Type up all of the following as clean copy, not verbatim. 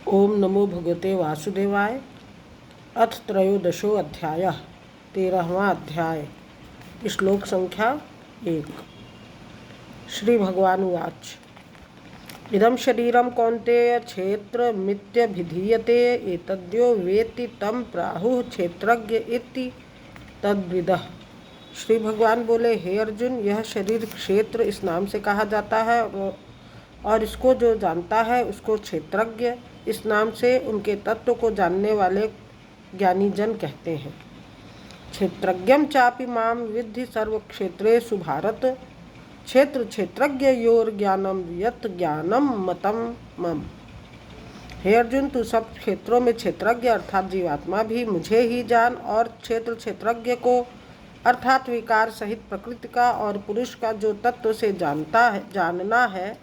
ओम नमो भगवते वासुदेवाय। अथ त्रयोदशो अध्याय। 13वां अध्याय। श्लोक संख्या 1। श्री भगवान उवाच। इदं शरीरं कौन्तेय क्षेत्रमित्यभिधीयते एतद्यो वेत्ति तं प्राहुः क्षेत्रज्ञ इति तद्विदः। श्री भगवान बोले, हे अर्जुन, यह शरीर क्षेत्र इस नाम से कहा जाता है और इसको जो जानता है उसको क्षेत्रज्ञ इस नाम से उनके तत्व को जानने वाले ज्ञानी जन कहते हैं। क्षेत्रज्ञं चापि मां विद्धि सर्वक्षेत्रेषु भारत। क्षेत्र क्षेत्रज्ञ योर ज्ञानम यत ज्ञानम मतम मम। हे अर्जुन, तू सब क्षेत्रों में क्षेत्रज्ञ अर्थात जीवात्मा भी मुझे ही जान और क्षेत्र क्षेत्रज्ञ को अर्थात विकार सहित प्रकृति का और पुरुष का जो तत्व से जानना है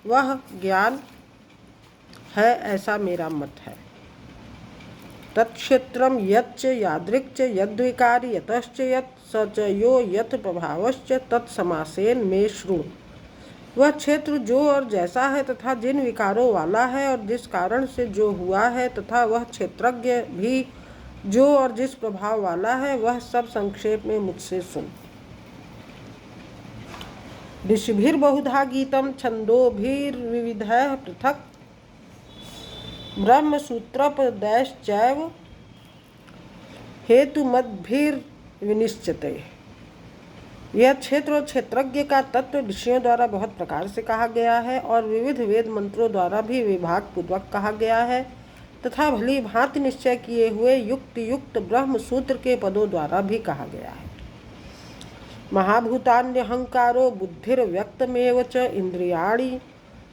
वह ज्ञान है, ऐसा मेरा मत है। तत्क्षेत्रम यच्च यादृक् च यद्विकारी यतश्च यत् स च यो यत् प्रभावश्च तत्समासेन मे शृणु। वह क्षेत्र जो और जैसा है तथा जिन विकारों वाला है और जिस कारण से जो हुआ है तथा वह क्षेत्रज्ञ भी जो और जिस प्रभाव वाला है वह सब संक्षेप में मुझसे सुन। ऋषिभिर्बहुधा गीतं छन्दोभिर्विविधः पृथक् ब्रह्मसूत्रोपदेशैश्चैव हेतुमद्भिर्विनिश्चिते। यह क्षेत्र और क्षेत्रज्ञ का तत्व ऋषियों द्वारा बहुत प्रकार से कहा गया है और विविध वेद मंत्रों द्वारा भी विभाग पूर्वक कहा गया है तथा भली भांति निश्चय किए हुए युक्त ब्रह्म सूत्र के पदों द्वारा भी कहा गया है। महाभूतान्यहंकारो बुद्धिर्व्यक्तमेव च इंद्रियाणि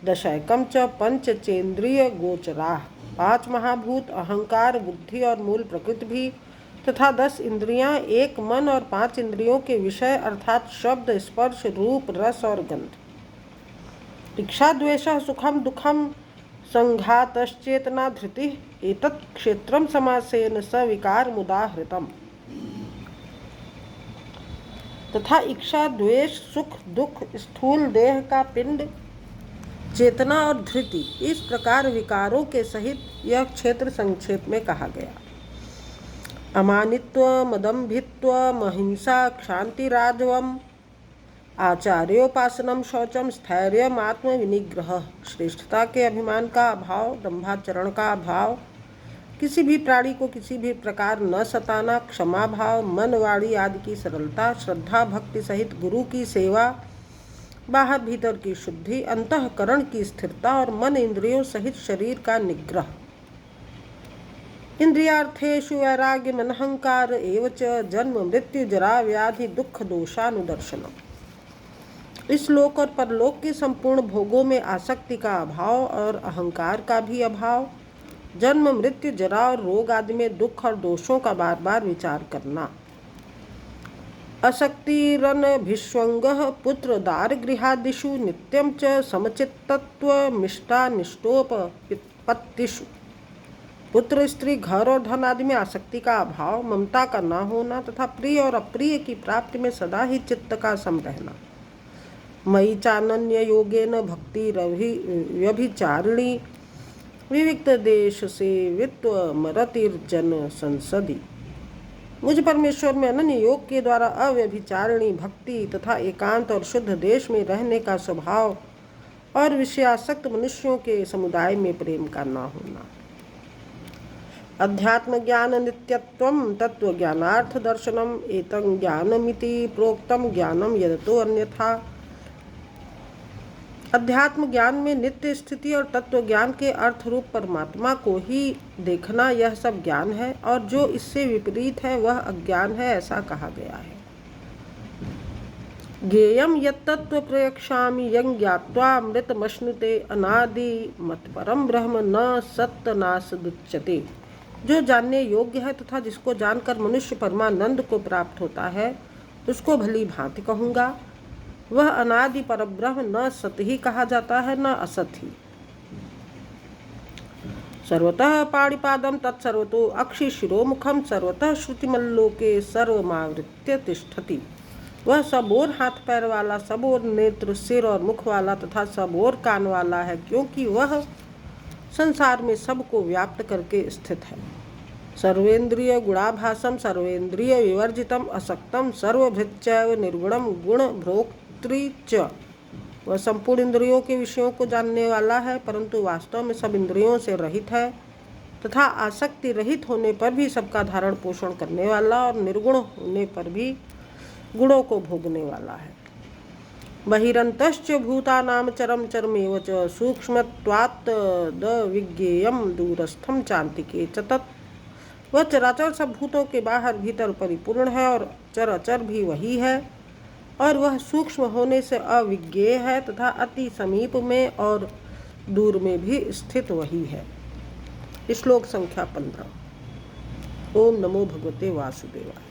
दशैकम च पंचचेन्द्रिय गोचरा। 5 महाभूत अहंकार, बुद्धि और मूल प्रकृति भी तथा 10 इंद्रियां, 1 मन और 5 इंद्रियों के विषय अर्थात शब्द, स्पर्श, रूप, रस और गंध। इच्छा, द्वेषः, सुखम दुखम, संघातश्चेतना, धृति एतत् क्षेत्रम समासेन सविकार मुदाहृतम्। तथा इच्छा, द्वेष, सुख, दुख, स्थूल देह का पिंड, चेतना और धृति इस प्रकार विकारों के सहित यह क्षेत्र संक्षेप में कहा गया। अमानित्व, मदम्भित्व, महिंसा, क्षांतिराजवम, आचार्योपासनम, शौचम, स्थैर्यम, आत्मविनिग्रह, श्रेष्ठता के अभिमान का अभाव, दंभाचरण का अभाव, किसी भी प्राणी को किसी भी प्रकार न सताना, क्षमा भाव, मन, वाणी आदि की सरलता, श्रद्धा भक्ति सहित गुरु की सेवा, बाहर भीतर की शुद्धि, अंतःकरण की स्थिरता और मन इंद्रियों सहित शरीर का निग्रह। इंद्रियार्थेषु वैराग्य, अनहंकार एवच जन्म मृत्यु जरा व्याधि दुख दोषानुदर्शनम। इस लोक और परलोक के संपूर्ण भोगों में आसक्ति का अभाव और अहंकार का भी अभाव, जन्म मृत्यु जरा और रोग आदि में दुख और दोषों का बार बार विचार करना, असक्तिरनभिष्वंगः पुत्र दारगृहादिषु नित्यं च समचित्तत्वमिष्टानिष्टोपपत्तिषु। पुत्र, स्त्री, घर और धन आदि में आसक्ति का अभाव, ममता का न होना तथा प्रिय और अप्रिय की प्राप्ति में सदा ही चित्त का सम रहना। मयि चानन्य योगेन भक्तिरव्यभिचारिणी विविक्त देश से वित्वमरतिर्जन संसदि। मुझ परमेश्वर में अनन्य योग के द्वारा अव्यभिचारिणी भक्ति तथा एकांत और शुद्ध देश में रहने का स्वभाव और विषयासक्त मनुष्यों के समुदाय में प्रेम का न होना। अध्यात्म ज्ञान नित्यत्वम तत्व ज्ञानार्थ दर्शनम एतं ज्ञानमिति प्रोक्तम ज्ञानम यदतो अन्यथा। अध्यात्म ज्ञान में नित्य स्थिति और तत्व ज्ञान के अर्थ रूप परमात्मा को ही देखना यह सब ज्ञान है और जो इससे विपरीत है वह अज्ञान है, ऐसा कहा गया है। ज्ञेयं यत्तत्व प्रयक्षामि यं ज्ञात्वा अमृतमश्नुते अनादि मतपरम ब्रह्म न सत्तनासदुच्यते। जो जानने योग्य है तथा जिसको जानकर मनुष्य परमानंद को प्राप्त होता है उसको भली भांति कहूँगा। वह अनादि परब्रह्म न सत ही कहा जाता है न असत ही। सर्वतः पाणिपादम तत्सर्वतो अक्षि शिरोमुखम सर्वतः श्रुतिमल्लोके सर्वमावृत्य तिष्ठति। वह सब ओर हाथ पैर वाला, सब ओर नेत्र, सिर और मुख वाला तथा सब ओर कान वाला है, क्योंकि वह संसार में सबको व्याप्त करके स्थित है। सर्वेंद्रिय गुणाभासम सर्वेंद्रिय विवर्जितम असक्तम सर्वभृत्यैव निर्गुणम गुण भोक्तृ च। वह संपूर्ण इंद्रियों के विषयों को जानने वाला है, परंतु वास्तव में सब इंद्रियों से रहित है तथा आसक्ति रहित होने पर भी सबका धारण पोषण करने वाला और निर्गुण होने पर भी गुणों को भोगने वाला है। बहिरंतश्च भूतानाम चरम चरमेव च सूक्ष्मत्वात् विज्ञेयम दूरस्थम चांतिके च तत्। वह चराचर सब भूतों के बाहर भीतर परिपूर्ण है और चर अचर भी वही है, और वह सूक्ष्म होने से अविज्ञेय है तथा अति समीप में और दूर में भी स्थित वही है। श्लोक संख्या 15। ओम नमो भगवते वासुदेवाय।